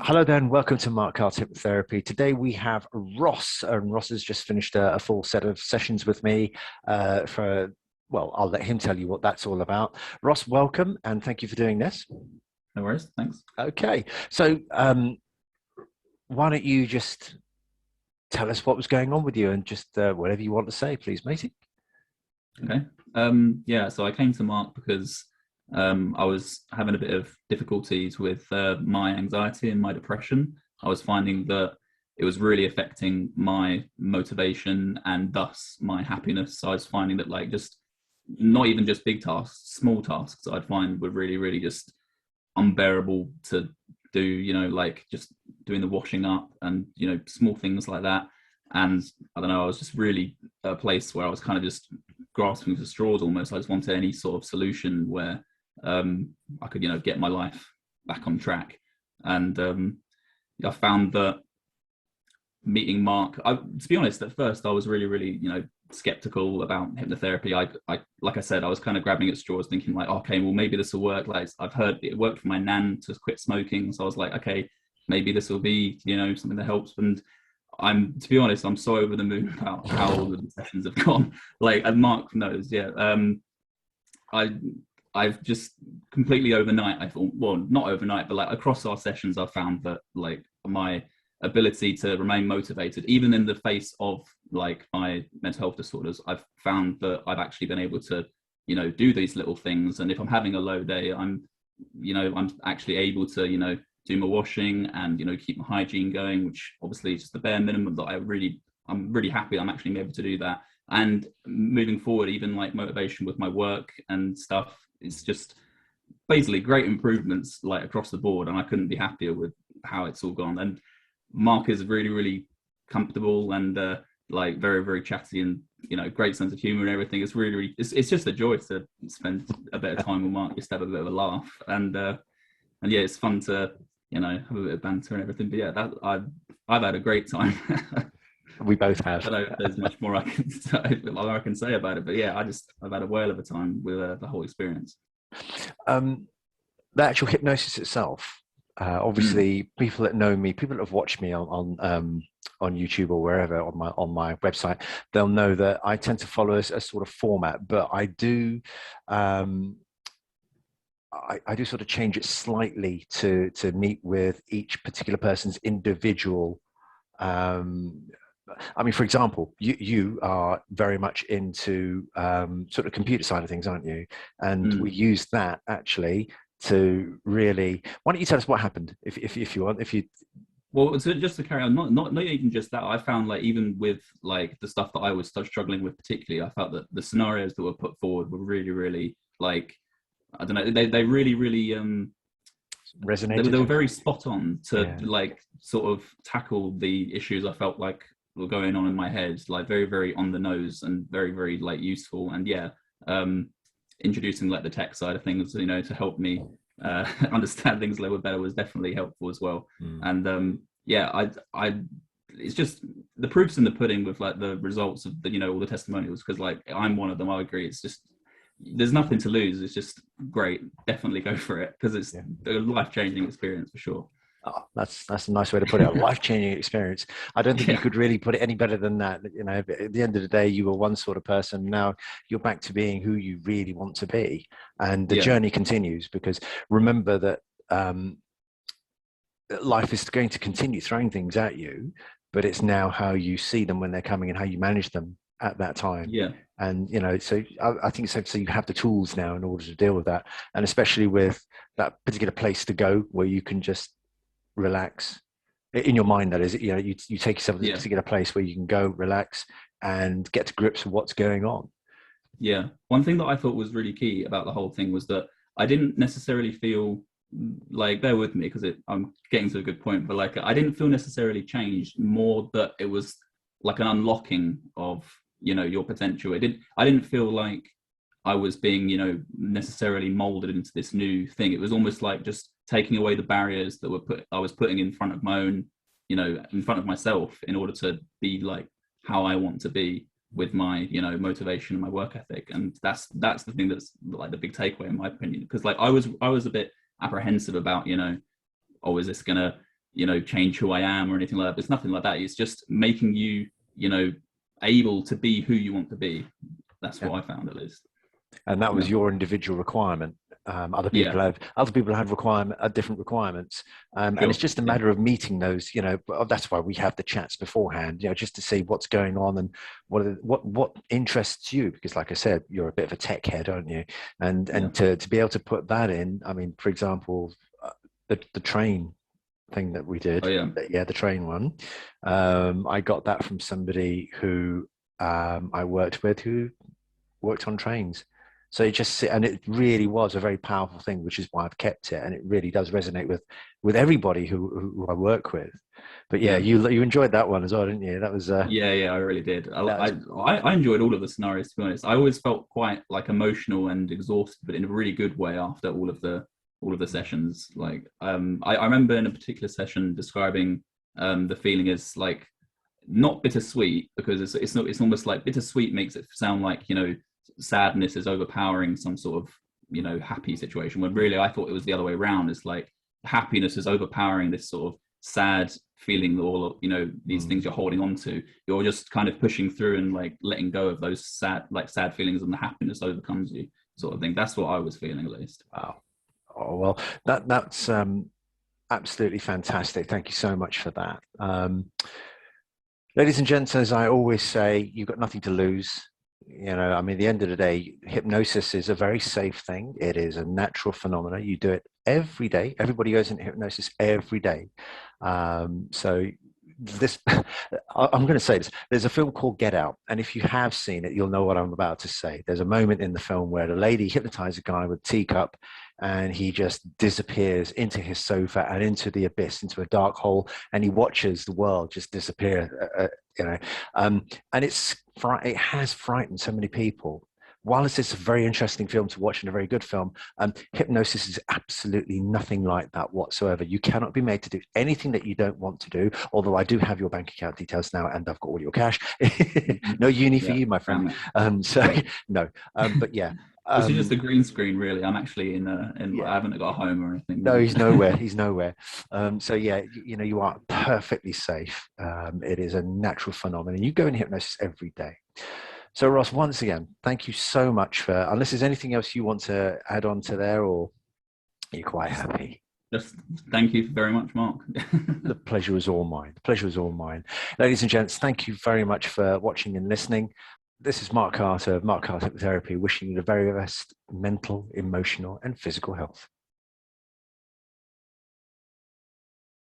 Hello there, and welcome to Mark Carr's Hypnotherapy. Today we have Ross, and Ross has just finished a full set of sessions with me well, I'll let him tell you what that's all about. Ross, welcome, and thank you for doing this. No worries, thanks. Okay, so why don't you just tell us what was going on with you and just whatever you want to say, please, matey. Okay. Yeah, so I came to Mark because I was having a bit of difficulties with my anxiety and my depression. I was finding that it was really affecting my motivation and thus my happiness. So I was finding that like just not even just big tasks, small tasks I'd find were really, really just unbearable to do, like just doing the washing up and, small things like that. And I don't know, I was just really a place where I was kind of just grasping for straws almost. I just wanted any sort of solution where I could, get my life back on track. And I found that meeting Mark, to be honest, at first I was really, really, skeptical about hypnotherapy. I like I said, I was kind of grabbing at straws thinking like, okay, well, maybe this will work. Like I've heard it worked for my nan to quit smoking. So I was like, okay, maybe this will be, something that helps. And to be honest, I'm so over the moon about how all the sessions have gone. Like, and Mark knows, yeah. I've just completely overnight, I thought, well, not overnight, but like across our sessions, I found that like my ability to remain motivated, even in the face of like my mental health disorders, I've found that I've actually been able to, do these little things. And if I'm having a low day, I'm actually able to, do my washing and, keep my hygiene going, which obviously is just the bare minimum that I'm really happy I'm actually able to do that. And moving forward, even like motivation with my work and stuff, it's just basically great improvements like across the board. And I couldn't be happier with how it's all gone. And Mark is really, really comfortable and like very, very chatty and, great sense of humor and everything. It's really, really, it's just a joy to spend a bit of time with Mark, just have a bit of a laugh. And yeah, it's fun to, have a bit of banter and everything. But yeah, I've had a great time. We both I have. don't know if there's much more I can say about it, but yeah, I've had a whale of a time with the whole experience. Um, the actual hypnosis itself, obviously, people that know me, people that have watched me on YouTube or wherever on my website, they'll know that I tend to follow a sort of format, but I do. I do sort of change it slightly to meet with each particular person's individual. I mean, for example, you are very much into sort of computer side of things, aren't you? And we use that actually to really. Why don't you tell us what happened, if you want, if you. Well, so just to carry on, not even just that. I found like even with like the stuff that I was struggling with, particularly, I felt that the scenarios that were put forward were really, really like I don't know. They really, really Resonated. they were very spot on to Yeah. like sort of tackle the issues I felt like were going on in my head, like very, very on the nose and very, very like useful. And yeah, introducing like the tech side of things, to help me understand things a little bit better was definitely helpful as well. And yeah, I it's just the proof's in the pudding with like the results of the all the testimonials, because like I'm one of them. I agree. It's just there's nothing to lose. It's just great. Definitely go for it, because it's a life-changing experience for sure. Oh, that's a nice way to put it. A life-changing experience. I don't think you could really put it any better than that. At the end of the day, you were one sort of person. Now you're back to being who you really want to be, and the journey continues. Because remember that life is going to continue throwing things at you, but it's now how you see them when they're coming and how you manage them at that time. Yeah. And so I think so you have the tools now in order to deal with that, and especially with that particular place to go where you can just relax in your mind. That is, you take yourself to a particular place where you can go relax and get to grips with what's going on. Yeah, one thing that I thought was really key about the whole thing was that I didn't necessarily feel like, bear with me because I'm getting to a good point, but like I didn't feel necessarily changed, more that it was like an unlocking of your potential. I didn't feel like I was being necessarily molded into this new thing. It was almost like just taking away the barriers that I was putting in front of my own, in front of myself, in order to be like how I want to be with my motivation and my work ethic. And that's the thing that's like the big takeaway in my opinion, because like I was a bit apprehensive about oh, is this gonna change who I am or anything like that. It's nothing like that. It's just making you, able to be who you want to be. That's what I found, at least. And that was your individual requirement. Other people have different requirements, and it's just a matter of meeting those. That's why we have the chats beforehand. Just to see what's going on and what interests you. Because, like I said, you're a bit of a tech head, aren't you? And to be able to put that in. I mean, for example, the train thing that we did. The train one. I got that from somebody who I worked with who worked on trains. So it really was a very powerful thing, which is why I've kept it, and it really does resonate with everybody who I work with. But you enjoyed that one as well, didn't you? That was I really did. I enjoyed all of the scenarios, to be honest. I always felt quite like emotional and exhausted, but in a really good way after all of the sessions. Like I remember in a particular session describing the feeling as like not bittersweet, because it's almost like bittersweet makes it sound like sadness is overpowering some sort of happy situation, when really I thought it was the other way around. It's like happiness is overpowering this sort of sad feeling, all of these things you're holding on to. You're just kind of pushing through and like letting go of those sad feelings, and the happiness overcomes you, sort of thing. That's what I was feeling, at least. Wow. Oh, well, that's absolutely fantastic. Thank you so much for that. Ladies and gents, as I always say, you've got nothing to lose. I mean, at the end of the day, hypnosis is a very safe thing. It is a natural phenomenon. You do it every day. Everybody goes into hypnosis every day. So this, I'm going to say this. There's a film called Get Out, and if you have seen it, you'll know what I'm about to say. There's a moment in the film where the lady hypnotizes a guy with a teacup, and he just disappears into his sofa and into the abyss, into a dark hole, and he watches the world just disappear. And it has frightened so many people. While it's a very interesting film to watch and a very good film, hypnosis is absolutely nothing like that whatsoever. You cannot be made to do anything that you don't want to do, although I do have your bank account details now, and I've got all your cash. No uni for you, my friend. No. But yeah. This is just a green screen, really. I'm actually I haven't got a home or anything. No, he's nowhere. He's nowhere. So yeah, you are perfectly safe. It is a natural phenomenon. You go in hypnosis every day. So Ross, once again, thank you so much unless there's anything else you want to add on to there, or are you quite happy? Just thank you very much, Mark. The pleasure was all mine. The pleasure was all mine. Ladies and gents, thank you very much for watching and listening. This is Mark Carter of Mark Carter Hypnotherapy, wishing you the very best mental, emotional, and physical health.